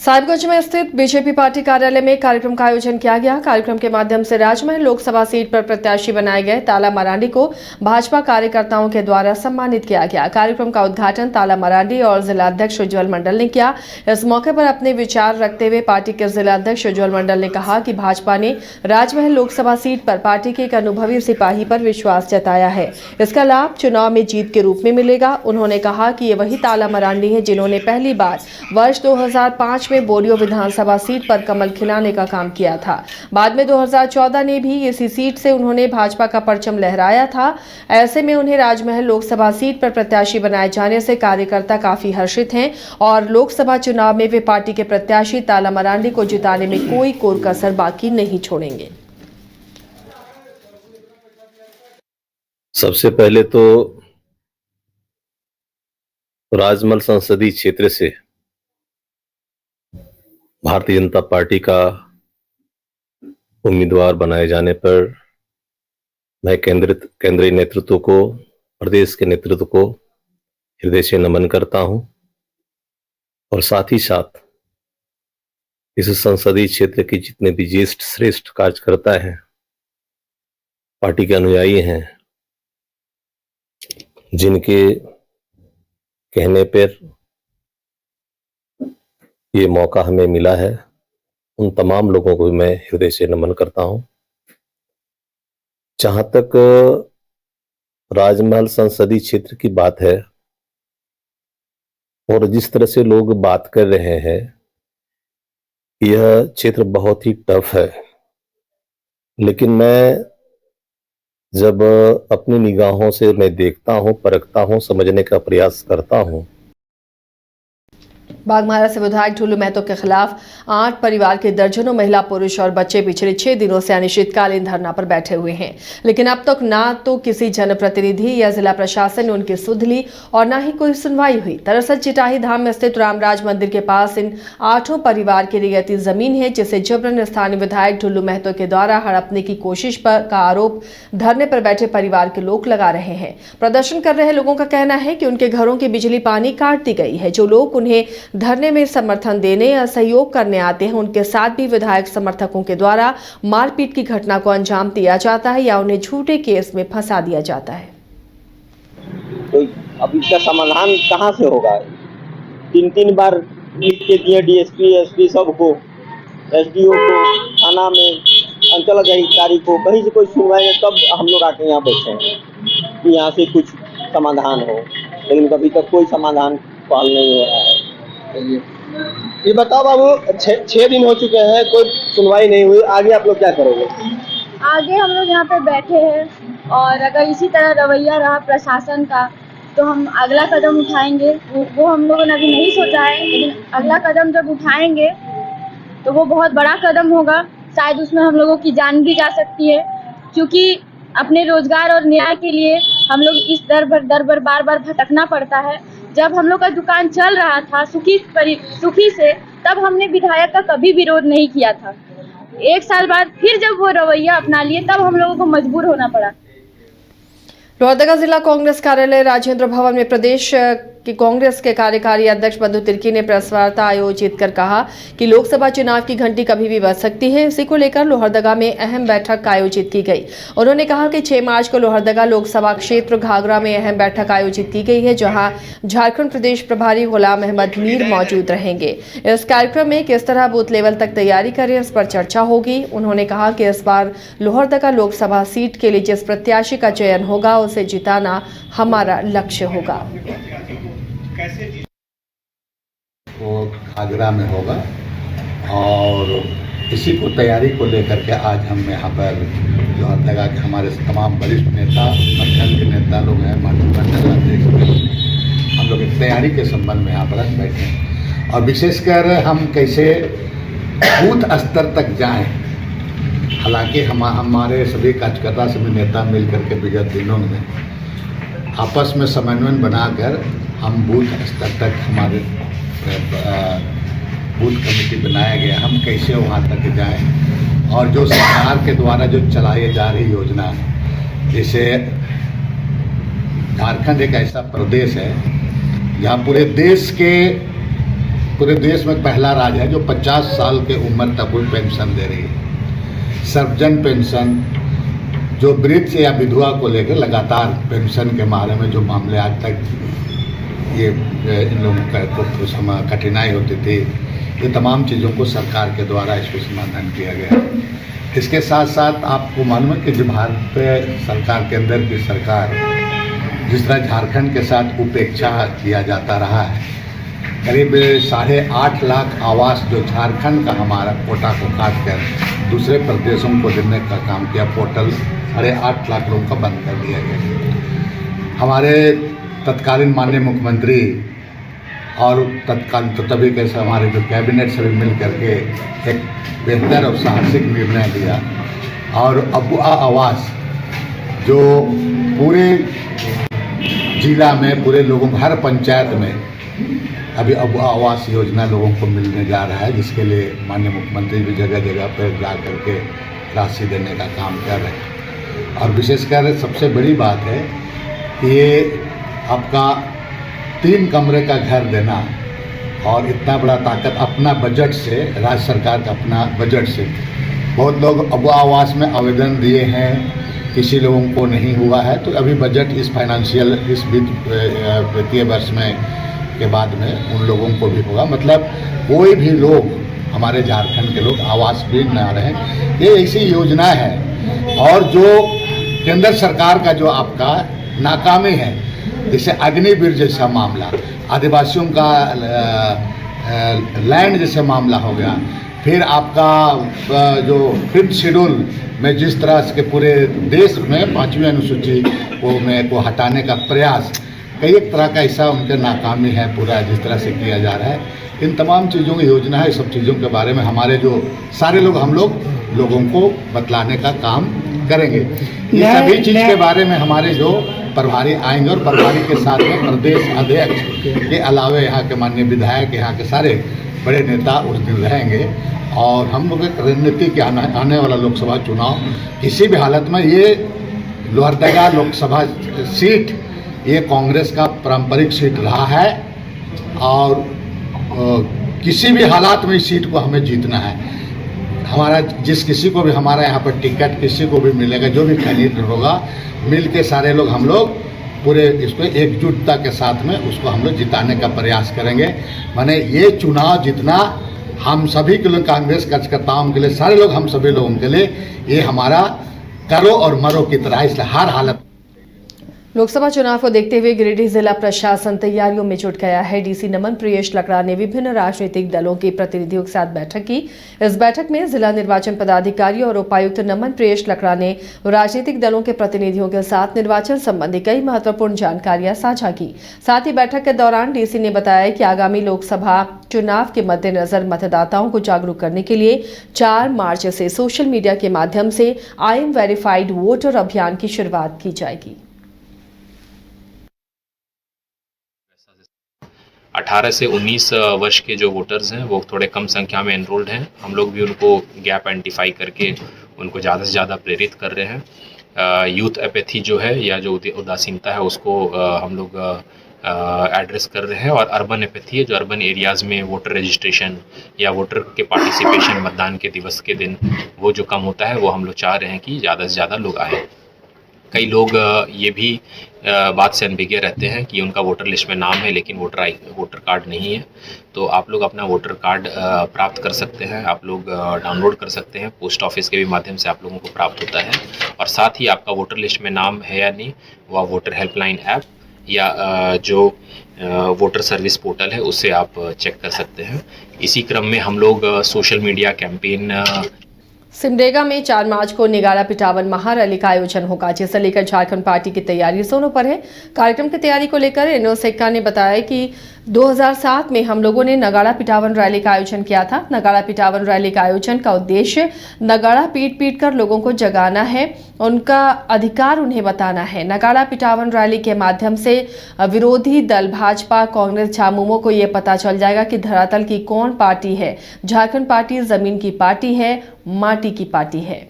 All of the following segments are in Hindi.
साहिबगंज में स्थित बीजेपी पार्टी कार्यालय में कार्यक्रम का आयोजन किया गया। कार्यक्रम के माध्यम से राजमहल लोकसभा सीट पर प्रत्याशी बनाए गए ताला मरांडी को भाजपा कार्यकर्ताओं के द्वारा सम्मानित किया गया। कार्यक्रम का उद्घाटन ताला मरांडी और जिला अध्यक्ष उज्जवल मंडल ने किया। इस मौके पर अपने विचार रखते हुए पार्टी के जिला अध्यक्ष उज्जवल मंडल ने कहा कि भाजपा ने राजमहल लोकसभा सीट पर पार्टी के एक अनुभवी सिपाही पर विश्वास जताया है। इसका लाभ चुनाव में जीत के रूप में मिलेगा। उन्होंने कहा कि ये वही ताला मरांडी है जिन्होंने पहली बार वर्ष 2005 में बोरियो विधानसभा सीट पर कमल खिलाने का काम किया था। बाद में 2014 में भी इसी सीट से उन्होंने भाजपा का परचम लहराया था। ऐसे में उन्हें राजमहल लोकसभा सीट पर प्रत्याशी बनाए जाने से कार्यकर्ता काफी हर्षित हैं और लोकसभा चुनाव में वे पार्टी के प्रत्याशी ताला मरांडी को जिताने में कोई कोर कसर बाकी नहीं छोड़ेंगे। सबसे पहले तो राजमहल संसदीय क्षेत्र से भारतीय जनता पार्टी का उम्मीदवार बनाए जाने पर मैं केंद्रीय नेतृत्व को, प्रदेश के नेतृत्व को हृदय से नमन करता हूं और साथ ही साथ इस संसदीय क्षेत्र के जितने भी ज्येष्ठ श्रेष्ठ कार्यकर्ता हैं, पार्टी के अनुयायी हैं, जिनके कहने पर ये मौका हमें मिला है, उन तमाम लोगों को मैं हृदय से नमन करता हूं। जहां तक राजमहल संसदीय क्षेत्र की बात है और जिस तरह से लोग बात कर रहे हैं, यह क्षेत्र बहुत ही टफ है, लेकिन मैं जब अपनी निगाहों से मैं देखता हूं, परखता हूं, समझने का प्रयास करता हूं। बाघमारा से विधायक ढुल्लू महतो के खिलाफ 8 परिवार के दर्जनों महिला, पुरुष और बच्चे पिछले 6 दिनों से अनिश्चितकालीन धरना पर बैठे हुए हैं, लेकिन अब तक ना तो किसी जनप्रतिनिधि या जिला प्रशासन ने उनकी सुध ली और ना ही कोई सुनवाई हुई। दरअसल चिटाही धाम में स्थित रामराज मंदिर के पास इन 8 परिवार की रियायती जमीन है, जिसे जबरन स्थानीय विधायक ढुल्लू महतो के द्वारा हड़पने की कोशिश का आरोप धरने पर बैठे परिवार के लोग लगा रहे हैं। प्रदर्शन कर रहे लोगों का कहना है कि उनके घरों की बिजली पानी काट दी गई है। जो लोग उन्हें धरने में समर्थन देने या सहयोग करने आते हैं, उनके साथ भी विधायक समर्थकों के द्वारा मारपीट की घटना को अंजाम दिया जाता है या उन्हें झूठे केस में फंसा दिया जाता है। तो अब इसका समाधान कहां से होगा? 3 बार लिख के दिए डीएसपी, एसपी सबको, एसडीओ को, थाना में अंचल अधिकारी को, कहीं से कोई सुनवाई नहीं। तब हम लोग आके यहाँ बैठे हैं कि यहाँ से कुछ समाधान हो, लेकिन अभी तक कोई समाधान पहल नहीं हो रहा है। ये बताओ बाबू, 6 दिन हो चुके हैं, कोई सुनवाई नहीं हुई, आगे आप लोग क्या करोगे? आगे हम लोग यहाँ पे बैठे हैं और अगर इसी तरह रवैया रहा प्रशासन का तो हम अगला कदम उठाएंगे। वो हम लोगों ने अभी नहीं सोचा है, लेकिन अगला कदम जब उठाएंगे तो वो बहुत बड़ा कदम होगा। शायद उसमें हम लोगों की जान भी जा सकती है, क्योंकि अपने रोजगार और न्याय के लिए हम लोग इस दर पर बार बार भटकना पड़ता है। जब हम लोग का दुकान चल रहा था सुखी से, तब हमने विधायक का कभी विरोध नहीं किया था। 1 साल बाद फिर जब वो रवैया अपना लिए, तब हम लोगों को मजबूर होना पड़ा। लोहरदगा जिला कांग्रेस कार्यालय राजेंद्र भवन में प्रदेश की कांग्रेस के कार्यकारी अध्यक्ष बंधु तिर्की ने प्रेस वार्ता आयोजित कर कहा कि लोकसभा चुनाव की घंटी कभी भी बज सकती है। इसी को लेकर लोहरदगा में अहम बैठक आयोजित की गई। उन्होंने कहा कि 6 मार्च को लोहरदगा लोकसभा क्षेत्र घाघरा में अहम बैठक आयोजित की गई है, जहां झारखंड प्रदेश प्रभारी गुलाम अहमद मीर मौजूद रहेंगे। इस कार्यक्रम में किस तरह बूथ लेवल तक तैयारी करें, इस पर चर्चा होगी। उन्होंने कहा कि इस बार लोहरदगा लोकसभा सीट के लिए जिस प्रत्याशी का चयन होगा, उसे जिताना हमारा लक्ष्य होगा। वो घाघरा में होगा और इसी को तैयारी को लेकर के आज हम यहाँ पर लोहरदगा के हमारे तमाम वरिष्ठ नेता, प्रखंड के नेता लोग हैं, मंडल अध्यक्ष, हम लोग एक तैयारी के संबंध में यहाँ पर बैठे हैं और विशेषकर हम कैसे बूथ स्तर तक जाएं। हालांकि हमारे सभी कार्यकर्ता, सभी नेता मिल करके विगत दिनों में आपस में समन्वय बनाकर हम बूथ स्तर तक हमारे बूथ कमेटी बनाया गया, हम कैसे वहाँ तक जाएं और जो सरकार के द्वारा जो चलाई जा रही योजना, जैसे झारखंड एक ऐसा प्रदेश है जहाँ पूरे देश के पूरे देश में पहला राज्य है जो 50 साल के उम्र तक कोई पेंशन दे रही है। सर्वजन पेंशन जो वृद्ध या विधवा को लेकर लगातार पेंशन के बारे में जो मामले आज तक ये इन लोगों को कठिनाई होती थी, ये तमाम चीज़ों को सरकार के द्वारा इसको समाधान किया गया। इसके साथ साथ आपको मालूम है कि जो भारत सरकार के अंदर की सरकार जिस तरह झारखंड के साथ उपेक्षा किया जाता रहा है, करीब 8.5 लाख आवास जो झारखंड का हमारा कोटा को काट कर दूसरे प्रदेशों को देने का काम किया, पोर्टल 8.5 लाख लोगों का बंद कर दिया गया। हमारे तत्कालीन माननीय मुख्यमंत्री और तत्कालीन तो तभी कैसे हमारे जो कैबिनेट सभी मिल करके एक बेहतर और साहसिक निर्णय लिया और अबुआ आवास जो पूरे जिला में पूरे लोगों को हर पंचायत में अभी अब आवास योजना लोगों को मिलने जा रहा है, जिसके लिए माननीय मुख्यमंत्री भी जगह जगह पर जा करके राशि देने का काम कर रहे हैं। और विशेषकर सबसे बड़ी बात है कि ये आपका 3 कमरे का घर देना और इतना बड़ा ताकत अपना बजट से, राज्य सरकार का अपना बजट से, बहुत लोग अब आवास में आवेदन दिए हैं, किसी लोगों को नहीं हुआ है, तो अभी बजट इस वित्तीय वर्ष में के बाद में उन लोगों को भी होगा। मतलब कोई भी लोग हमारे झारखंड के लोग आवास भी ना रहे, ये ऐसी योजना है। और जो केंद्र सरकार का जो आपका नाकामी है, जैसे अग्निवीर जैसा मामला, आदिवासियों का लैंड जैसे मामला हो गया, फिर आपका जो 5th शेड्यूल में जिस तरह के पूरे देश में 5वीं अनुसूची को हटाने का प्रयास, कई एक तरह का ऐसा उनके नाकामी है पूरा जिस तरह से किया जा रहा है। इन तमाम चीज़ों की योजना है, सब चीज़ों के बारे में हमारे जो सारे लोग हम लोगों को बतलाने का काम करेंगे। ये सभी चीज़ के बारे में हमारे जो प्रभारी आएंगे और प्रभारी के साथ में प्रदेश अध्यक्ष के अलावे यहाँ के माननीय विधायक, यहाँ के सारे बड़े नेता उस दिन रहेंगे। और हम लोग एक रणनीति के आने वाला लोकसभा चुनाव किसी भी हालत में, ये लोहरदगा लोकसभा सीट ये कांग्रेस का पारंपरिक सीट रहा है और किसी भी हालात में इस सीट को हमें जीतना है। हमारा जिस किसी को भी हमारा यहाँ पर टिकट किसी को भी मिलेगा, जो भी कैंडिडेट होगा, मिल के सारे लोग हम लोग पूरे इसको एकजुटता के साथ में उसको हम लोग जिताने का प्रयास करेंगे। माने ये चुनाव जितना हम सभी के लिए, कांग्रेस कार्यकर्ताओं के लिए, सारे लोग हम सभी लोगों के लिए ये हमारा करो और मरो की तरह, इसलिए हर हालत। लोकसभा चुनाव को देखते हुए गिरिडीह जिला प्रशासन तैयारियों में जुट गया है। डीसी नमन प्रियेश लकड़ा ने विभिन्न राजनीतिक दलों के प्रतिनिधियों के साथ बैठक की। इस बैठक में जिला निर्वाचन पदाधिकारी और उपायुक्त नमन प्रियेश लकड़ा ने राजनीतिक दलों के प्रतिनिधियों के साथ निर्वाचन संबंधी कई महत्वपूर्ण जानकारियां साझा की। साथ ही बैठक के दौरान डीसी ने बताया कि आगामी लोकसभा चुनाव के मद्देनजर मतदाताओं को जागरूक करने के लिए 4 मार्च से सोशल मीडिया के माध्यम से आई एम वेरीफाइड वोटर अभियान की शुरुआत की जाएगी। 18 से 19 वर्ष के जो वोटर्स हैं वो थोड़े कम संख्या में एनरोल्ड हैं। हम लोग भी उनको गैप आइडेंटिफाई करके उनको ज़्यादा से ज़्यादा प्रेरित कर रहे हैं। यूथ एपैथी जो है या जो उदासीनता है उसको हम लोग एड्रेस कर रहे हैं। और अर्बन एपैथी है, जो अर्बन एरियाज़ में वोटर रजिस्ट्रेशन या वोटर के पार्टिसिपेशन मतदान के दिवस के दिन वो जो कम होता है, वो हम लोग चाह रहे हैं कि ज़्यादा से ज़्यादा लोग आएँ। कई लोग ये भी बात से अनभिज्ञ रहते हैं कि उनका वोटर लिस्ट में नाम है लेकिन वोटर कार्ड नहीं है। तो आप लोग अपना वोटर कार्ड प्राप्त कर सकते हैं, आप लोग डाउनलोड कर सकते हैं, पोस्ट ऑफिस के भी माध्यम से आप लोगों को प्राप्त होता है। और साथ ही आपका वोटर लिस्ट में नाम है या नहीं, वह वोटर हेल्पलाइन ऐप या जो वोटर सर्विस पोर्टल है उससे आप चेक कर सकते हैं। इसी क्रम में हम लोग सोशल मीडिया कैंपेन सिमडेगा में 4 मार्च को निगाड़ा पिटावन महारैली का आयोजन होगा, जिसे लेकर झारखंड पार्टी की तैयारी जोरों पर है। कार्यक्रम की तैयारी को लेकर इनोसेका ने बताया कि 2007 में हम लोगों ने नगाड़ा पिटावन रैली का आयोजन किया था। नगाड़ा पिटावन रैली का आयोजन का उद्देश्य नगाड़ा पीट कर लोगों को जगाना है, उनका अधिकार उन्हें बताना है। नगाड़ा पिटावन रैली के माध्यम से विरोधी दल भाजपा, कांग्रेस, झामुमो को ये पता चल जाएगा कि धरातल की कौन पार्टी है। झारखंड पार्टी जमीन की पार्टी है, माटी की पार्टी है।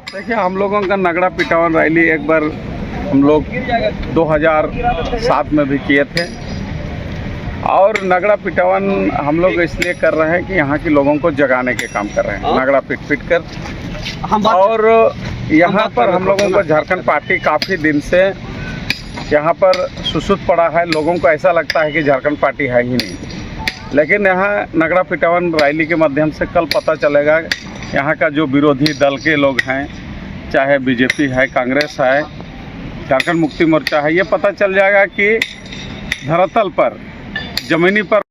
देखिए, हम लोगों का नगड़ा पिटावन रैली एक बार हम लोग 2007 में भी किए थे। और नगड़ा पिटावन हम लोग इसलिए कर रहे हैं कि यहाँ के लोगों को जगाने के काम कर रहे हैं, नगड़ा पीट कर। और यहाँ पर हम लोगों को झारखंड पार्टी काफ़ी दिन से यहाँ पर सुसुत पड़ा है। लोगों को ऐसा लगता है कि झारखंड पार्टी है ही नहीं, लेकिन यहाँ नगड़ा पिटावन रैली के माध्यम से कल पता चलेगा यहाँ का जो विरोधी दल के लोग हैं, चाहे बीजेपी है, कांग्रेस है, झारखंड मुक्ति मोर्चा है, ये पता चल जाएगा कि धरातल पर, ज़मीनी पर